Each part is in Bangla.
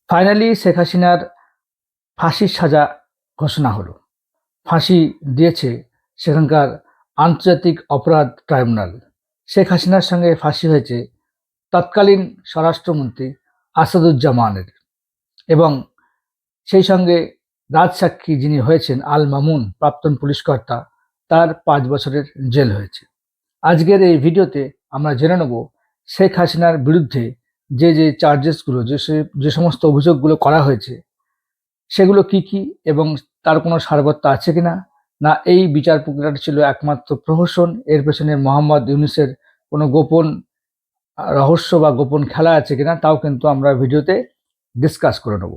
ফাইনালি শেখ হাসিনার ফাঁসির সাজা ঘোষণা হলো। ফাঁসি দিয়েছে সেখানকার আন্তর্জাতিক অপরাধ ট্রাইব্যুনাল। শেখ হাসিনার সঙ্গে ফাঁসি হয়েছে তৎকালীন স্বরাষ্ট্রমন্ত্রী আসাদুজ্জামানের, এবং সেই সঙ্গে রাজসাক্ষী যিনি হয়েছেন আল মামুন, প্রাক্তন পুলিশ কর্তা, তার 5 বছরের জেল হয়েছে। আজকের এই ভিডিওতে আমরা জেনে নেব শেখ হাসিনার বিরুদ্ধে যে চার্জেসগুলো, যে সমস্ত অভিযোগগুলো করা হয়েছে সেগুলো কি কি, এবং তার কোনো সারবত্তা আছে কিনা, না এই বিচার প্রক্রিয়াটা ছিল একমাত্র প্রহসন, এর পেছনে মোহাম্মদ ইউনূসের কোনো গোপন রহস্য বা গোপন খেলা আছে কিনা, তাও কিন্তু আমরা ভিডিওতে ডিসকাস করে নেব।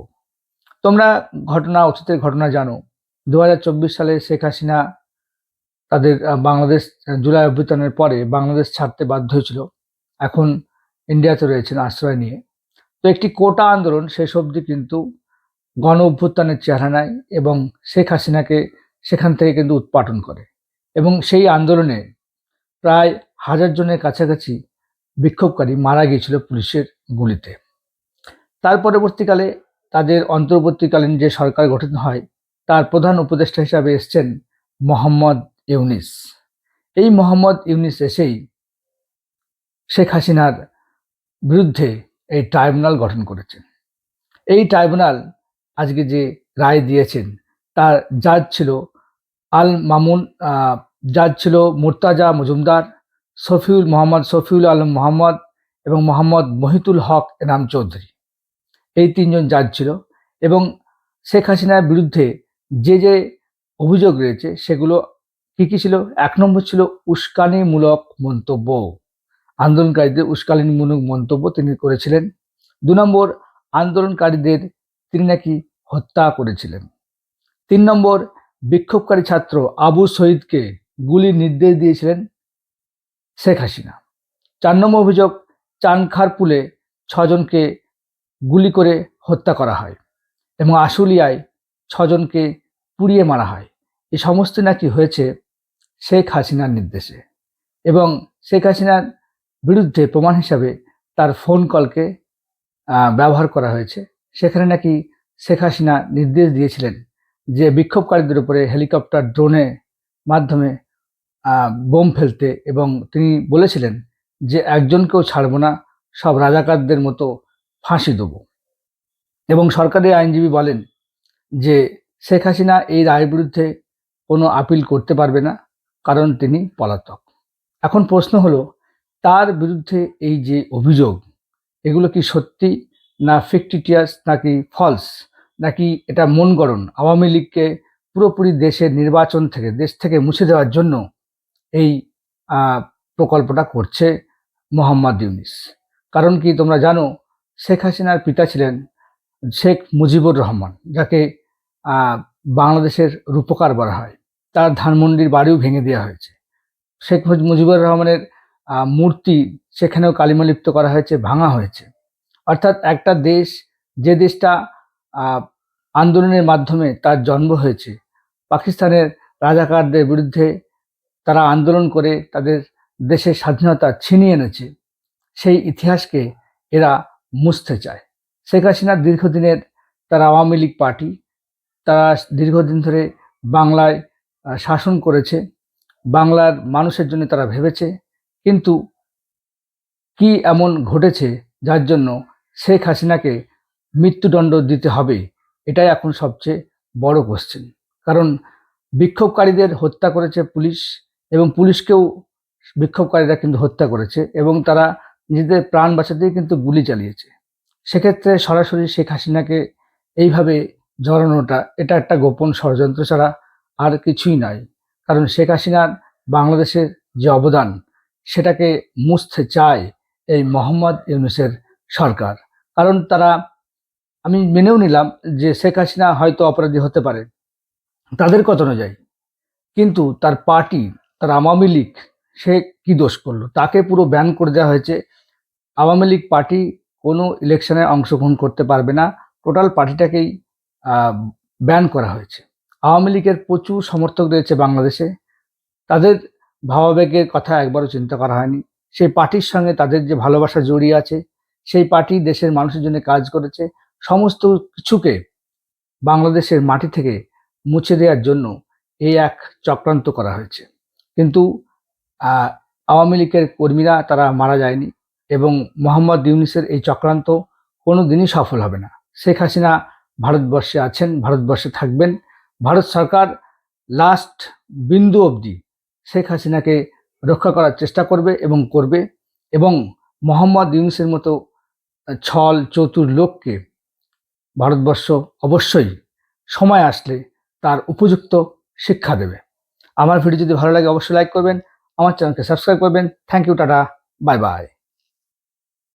তোমরা অতীতের ঘটনা জানো। 2024 সালে শেখ হাসিনা তাদের বাংলাদেশ জুলাই অভ্যুত্থানের পরে বাংলাদেশ ছাড়তে বাধ্য হয়েছিল। এখন ইন্ডিয়াতে রয়েছেন আশ্রয় নিয়ে। তো একটি কোটা আন্দোলন শেষ অবধি কিন্তু গণ অভ্যুত্থানের চেহারা নেয় এবং শেখ হাসিনাকে সেখান থেকে কিন্তু উৎপাটন করে, এবং সেই আন্দোলনে প্রায় 1000 জনের কাছাকাছি বিক্ষোভকারী মারা গিয়েছিল পুলিশের গুলিতে। তার পরবর্তীকালে তাদের অন্তর্বর্তীকালীন যে সরকার গঠিত হয়, তার প্রধান উপদেষ্টা হিসাবে এসছেন মোহাম্মদ ইউনূস। এই মোহাম্মদ ইউনূস এসেই শেখ হাসিনার বিরুদ্ধে এই ট্রাইব্যুনাল গঠন করেছেন। এই ট্রাইব্যুনাল আজকে যে রায় দিয়েছেন, তার জাজ ছিল আল মামুন, জাজ ছিল মুর্তাজা মজুমদার, শফিউল আলম মোহাম্মদ এবং মোহাম্মদ মহিতুল হক এনাম চৌধুরী। এই 3 জন জাজ ছিল, এবং শেখ হাসিনার বিরুদ্ধে যে অভিযোগ রয়েছে সেগুলো কি কি ছিল? 1 নম্বর ছিল উস্কানিমূলক মন্তব্য, আন্দোলনকারীদের উস্কানিমূলক মন্তব্য তিনি করেছিলেন। 2 নম্বর, আন্দোলনকারীদের তিনি নাকি হত্যা করেছিলেন। 3 নম্বর, বিক্ষোভকারী ছাত্র আবু শহীদকে গুলির নির্দেশ দিয়েছিলেন শেখ হাসিনা। 4 নম্বর অভিযোগ, চানখারপুলে 6 জনকে গুলি করে হত্যা করা হয় এবং আশুলিয়ায় 6 জনকে পুড়িয়ে মারা হয়। এই সমস্ত নাকি হয়েছে শেখ হাসিনার নির্দেশে, এবং শেখ হাসিনার বিরুদ্ধে প্রমাণ হিসাবে তার ফোন কলকে ব্যবহার করা হয়েছে। সেখানে নাকি শেখ হাসিনা নির্দেশ দিয়েছিলেন যে বিক্ষোভকারীদের উপরে হেলিকপ্টার, ড্রোনের মাধ্যমে বোম ফেলতে, এবং তিনি বলেছিলেন যে একজনকেও ছাড়বো না, সব রাজাকারদের মতো ফাঁসি দেব। এবং সরকারি আইনজীবী বলেন যে শেখ হাসিনা এই রায়ের বিরুদ্ধে কোনো আপিল করতে পারবে না, কারণ তিনি পলাতক। এখন প্রশ্ন হলো, তার বিরুদ্ধে এই যে অভিযোগ, এগুলো কি সত্যি, না ফিকটিটিয়াস, নাকি ফলস, নাকি এটা মন গড়ন? আওয়ামী লীগকে পুরোপুরি দেশ থেকে মুছে দেওয়ার জন্য এই প্রকল্পটা করছে মোহাম্মদ ইউনূস। কারণ কি তোমরা জানো, শেখ হাসিনার পিতা ছিলেন শেখ মুজিবুর রহমান, যাকে বাংলাদেশের রূপকার বলা হয়। তার ধানমন্ডির বাড়িও ভেঙে দেওয়া হয়েছে। শেখ মুজিবুর রহমানের মূর্তি সেখানেও কালিমালিপ্ত করা হয়েছে, ভাঙা হয়েছে। অর্থাৎ একটা দেশ, যে দেশটা আন্দোলনের মাধ্যমে তার জন্ম হয়েছে, পাকিস্তানের রাজাকারদের বিরুদ্ধে তারা আন্দোলন করে তাদের দেশের স্বাধীনতা ছিনিয়ে এনেছে, সেই ইতিহাসকে এরা মুছতে চায়। শেখ হাসিনার দীর্ঘদিনের তারা আওয়ামী লীগ পার্টি, তারা দীর্ঘদিন ধরে বাংলায় শাসন করেছে, বাংলার মানুষের জন্য তারা ভেবেছে, কিন্তু কি এমন ঘটেছে যার জন্য শেখ হাসিনাকে মৃত্যুদণ্ড দিতে হবে? এটাই এখন সবচেয়ে বড় কোশ্চেন। কারণ বিক্ষোভকারীদের হত্যা করেছে পুলিশ, এবং পুলিশকেও বিক্ষোভকারীরা কিন্তু হত্যা করেছে, এবং তারা নিজেদের প্রাণ বাঁচাতেই কিন্তু গুলি চালিয়েছে। সেক্ষেত্রে সরাসরি শেখ হাসিনাকে এইভাবে জড়ানোটা, এটা একটা গোপন ষড়যন্ত্র ছাড়া আর কিছুই নয়। কারণ শেখ হাসিনার বাংলাদেশের যে অবদান, সেটাকে মুছতে চায় এই মোহাম্মদ ইউনূসের সরকার। কারণ তারা, আমি মেনেও নিলাম যে শেখ হাসিনা হয়তো অপরাধী হতে পারে তাদের কথা অনুযায়ী, কিন্তু তার পার্টি, তার আওয়ামী লীগ, সে কি দোষ করলো? তাকে পুরো ব্যান করে দেওয়া হয়েছে। আওয়ামী লীগ পার্টি কোনো ইলেকশনে অংশগ্রহণ করতে পারবে না, টোটাল পার্টিটাকেই ব্যান করা হয়েছে। আওয়ামী লীগের প্রচুর সমর্থক রয়েছে বাংলাদেশে, তাদের ভাবাবেগের কথা একবারও চিন্তা করা হয়নি। সেই পার্টির সঙ্গে তাদের যে ভালোবাসা জড়িয়ে আছে, সেই পার্টি দেশের মানুষের জন্য কাজ করেছে, সমস্ত কিছুকে বাংলাদেশের মাটি থেকে মুছে দেওয়ার জন্য এই এক চক্রান্ত করা হয়েছে। কিন্তু আওয়ামী লীগের কর্মীরা তারা মারা যায়নি এবং মোহাম্মদ ইউনূসের এই চক্রান্ত কোনো দিনই সফল হবে না। শেখ হাসিনা ভারতবর্ষে আছেন, ভারতবর্ষে থাকবেন। ভারত সরকার লাস্ট বিন্দু অবধি শেখ হাসিনাকে রক্ষা করার চেষ্টা করবে এবং করবে, এবং মোহাম্মদ ইউনূসের মতো ছল চতুর লোককে ভারতবর্ষ অবশ্যই সময় আসলে তার উপযুক্ত শিক্ষা দেবে। আমার ভিডিও যদি ভালো লাগে অবশ্যই লাইক করবেন, আমার চ্যানেলকে সাবস্ক্রাইব করবেন। Thank you, tata, bye by.